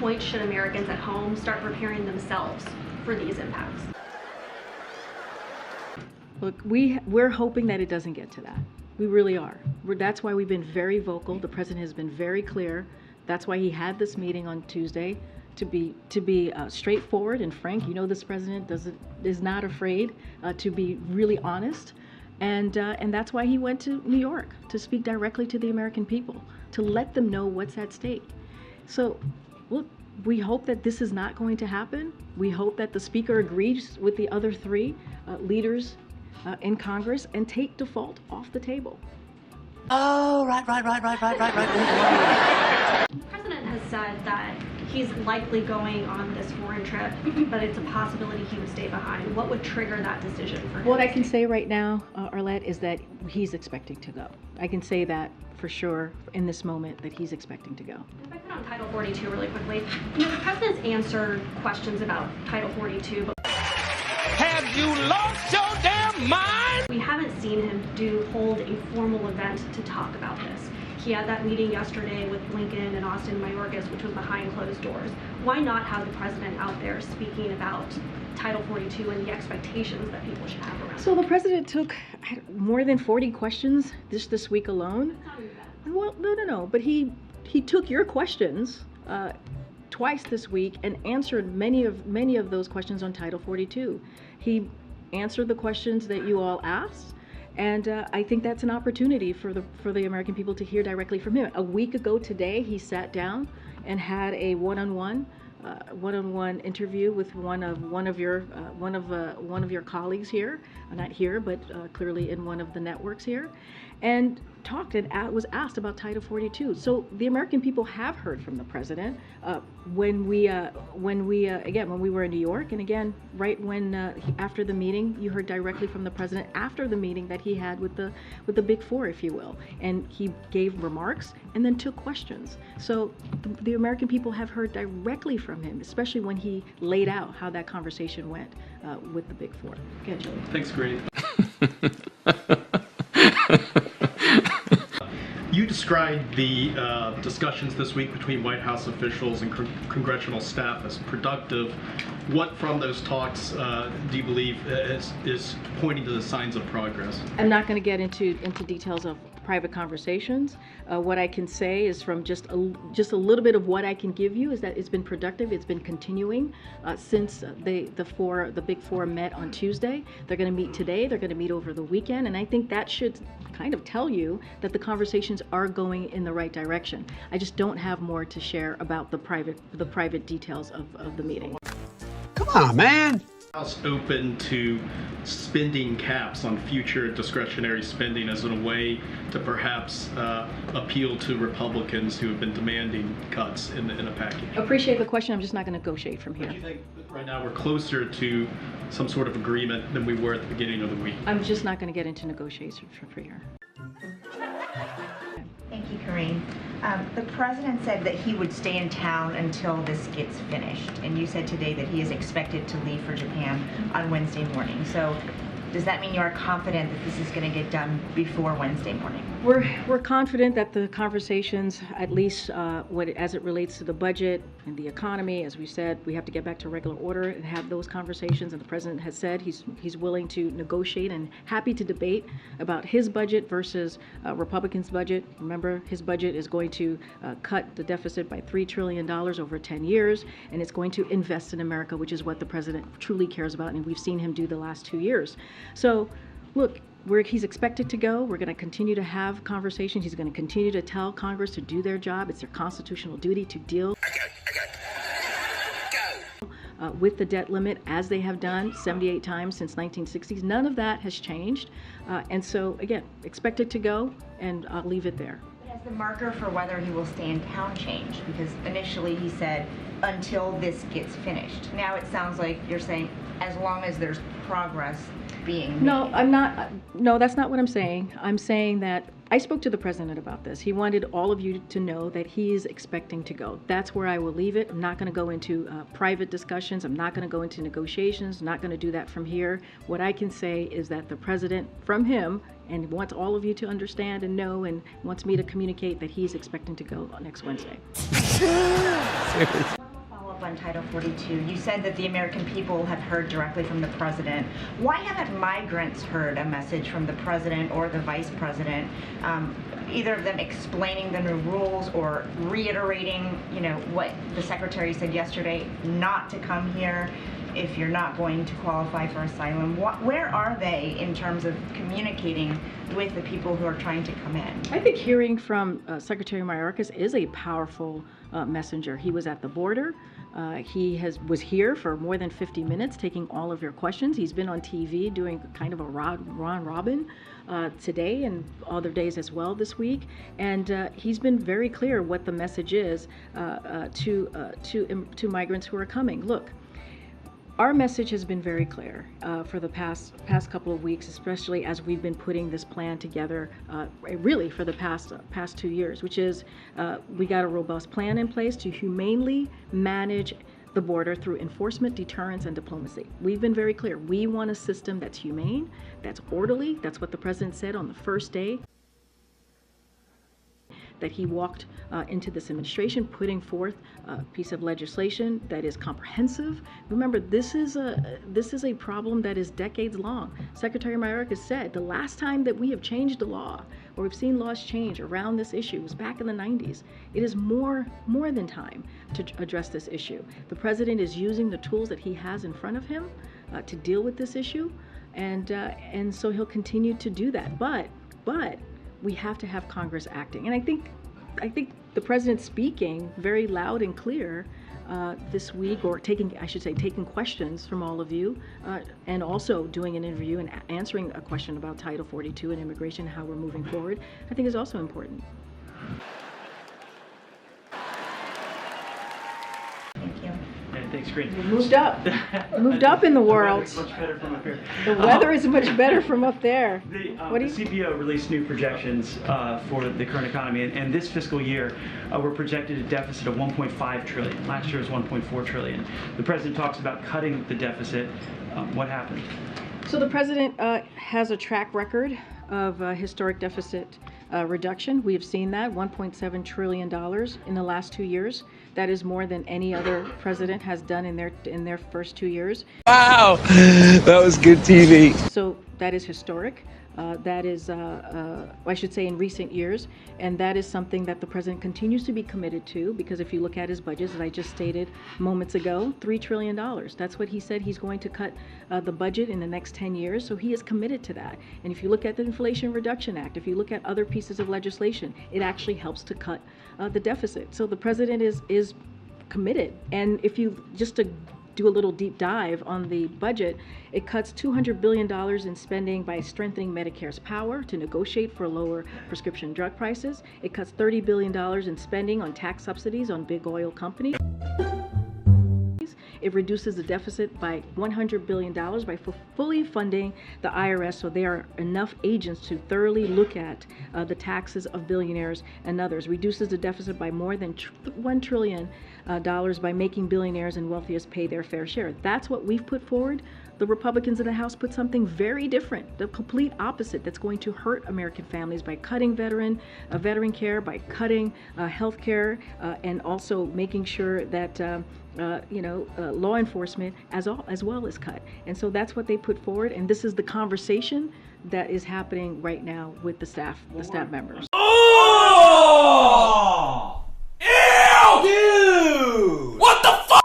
point should Americans at home start preparing themselves for these impacts? Look, we're hoping that it doesn't get to that. We really are. That's why we've been very vocal. The president has been very clear. That's why he had this meeting on Tuesday, to be straightforward and frank. You know, this president is not afraid to be really honest, and that's why he went to New York to speak directly to the American people, to let them know what's at stake. So, look, we hope that this is not going to happen. We hope that the speaker agrees with the other three leaders in Congress and take default off the table. Oh, right. The president has said that he's likely going on this foreign trip, but it's a possibility he would stay behind. What would trigger that decision for him? What I can say right now, Arlette, is that he's expecting to go. I can say that for sure in this moment, that he's expecting to go. If I could on Title 42 really quickly, you know, the president's answered questions about Title 42, but Have you lost your damn mind? we haven't seen him hold a formal event to talk about this. He had that meeting yesterday with Blinken and Austin Mayorkas, which was behind closed doors. Why not have the president out there speaking about Title 42 and the expectations that people should have around it? So the president took more than 40 questions this week alone. Well, no. But he took your questions twice this week and answered many of those questions on Title 42. He answered the questions that you all asked, and I think that's an opportunity for the American people to hear directly from him. A week ago today, he sat down and had a one-on-one interview with one of your colleagues here, not here, but clearly in one of the networks here, and talked and was asked about Title 42. So the American people have heard from the president when we were in New York, and again right when after the meeting, you heard directly from the president after the meeting that he had with the Big Four, if you will, and he gave remarks and then took questions. So the American people have heard directly from him, especially when he laid out how that conversation went with the Big Four. Go ahead, Joey. Thanks, Karine. You described the discussions this week between White House officials and congressional staff as productive. What from those talks do you believe is pointing to the signs of progress? I'm not going to get into details of private conversations. What I can say is from just a little bit of what I can give you is that it's been productive. It's been continuing since the Big Four met on Tuesday. They're going to meet today. They're going to meet over the weekend, and I think that should kind of tell you that the conversations are going in the right direction. I just don't have more to share about the private details of the meeting. Come on, man. House open to spending caps on future discretionary spending as a way to perhaps appeal to Republicans who have been demanding cuts in a package? Appreciate the question. I'm just not going to negotiate from here. Do you think that right now we're closer to some sort of agreement than we were at the beginning of the week? I'm just not going to get into negotiations from here. Thank you, Karine. The president said that he would stay in town until this gets finished, and you said today that he is expected to leave for Japan on Wednesday morning. So does that mean you are confident that this is going to get done before Wednesday morning? We're confident that the conversations, at least as it relates to the budget and the economy, as we said, we have to get back to regular order and have those conversations. And the president has said he's willing to negotiate and happy to debate about his budget versus Republicans' budget. Remember, his budget is going to cut the deficit by $3 trillion over 10 years, and it's going to invest in America, which is what the president truly cares about, and we've seen him do the last 2 years. So, look, where he's expected to go, we're going to continue to have conversations. He's going to continue to tell Congress to do their job. It's their constitutional duty to deal with the debt limit, as they have done 78 times since 1960s. None of that has changed. And so, again, expected to go, and I'll leave it there. Has the marker for whether he will stay in town changed? Because initially he said, until this gets finished. Now it sounds like you're saying, as long as there's progress being made. No, I'm not. No, that's not what I'm saying. I'm saying that I spoke to the president about this. He wanted all of you to know that he is expecting to go. That's where I will leave it. I'm not going to go into private discussions. I'm not going to go into negotiations. I'm not going to do that from here. What I can say is that the president, from him, and wants all of you to understand and know, and wants me to communicate that he's expecting to go next Wednesday. on Title 42. You said that the American people have heard directly from the president. Why haven't migrants heard a message from the president or the vice president, either of them explaining the new rules or reiterating, you know, what the secretary said yesterday, not to come here if you're not going to qualify for asylum? Where are they in terms of communicating with the people who are trying to come in? I think hearing from Secretary Mayorkas is a powerful messenger. He was at the border. He was here for more than 50 minutes taking all of your questions. He's been on TV doing kind of a Ron Robin today and other days as well this week. And he's been very clear what the message is to migrants who are coming. Look, our message has been very clear for the past couple of weeks, especially as we've been putting this plan together, really for the past 2 years, which is we got a robust plan in place to humanely manage the border through enforcement, deterrence, and diplomacy. We've been very clear. We want a system that's humane, that's orderly. That's what the president said on the first day that he walked into this administration, putting forth a piece of legislation that is comprehensive. Remember, this is a problem that is decades long. Secretary Mayorkas said the last time that we have changed a law or we've seen laws change around this issue was back in the 90s. It is more than time to address this issue. The president is using the tools that he has in front of him to deal with this issue, and so he'll continue to do that. But we have to have Congress acting. And I think the president speaking very loud and clear this week, or taking questions from all of you, and also doing an interview and answering a question about Title 42 and immigration, how we're moving forward, I think is also important. Thank you. And thanks, Karine. We moved up in the world. The weather's much better from up here. The weather is much better from up there. The CBO released new projections for the current economy, and this fiscal year we're projected a deficit of 1.5 trillion. Last year was 1.4 trillion. The president talks about cutting the deficit. What happened? So the president has a track record of historic deficit reduction. We have seen that, $1.7 trillion in the last 2 years. That is more than any other president has done in their first 2 years. Wow, that was good TV. So that is historic. That is, I should say, in recent years, and that is something that the president continues to be committed to, because if you look at his budgets, as I just stated moments ago, $3 trillion. That's what he said he's going to cut the budget in the next 10 years, so he is committed to that. And if you look at the Inflation Reduction Act, if you look at other pieces of legislation, it actually helps to cut the deficit. So the president is committed. And if you, just to do a little deep dive on the budget, it cuts $200 billion in spending by strengthening Medicare's power to negotiate for lower prescription drug prices. It cuts $30 billion in spending on tax subsidies on big oil companies. It reduces the deficit by $100 billion by fully funding the IRS, so there are enough agents to thoroughly look at the taxes of billionaires and others. Reduces the deficit by more than $1 trillion by making billionaires and wealthiest pay their fair share. That's what we've put forward. The Republicans in the House put something very different, the complete opposite, that's going to hurt American families by cutting veteran care, by cutting health care, and also making sure that law enforcement as well is cut. And so that's what they put forward, and this is the conversation that is happening right now with the staff members. Oh! Ew! Dude! What the fuck?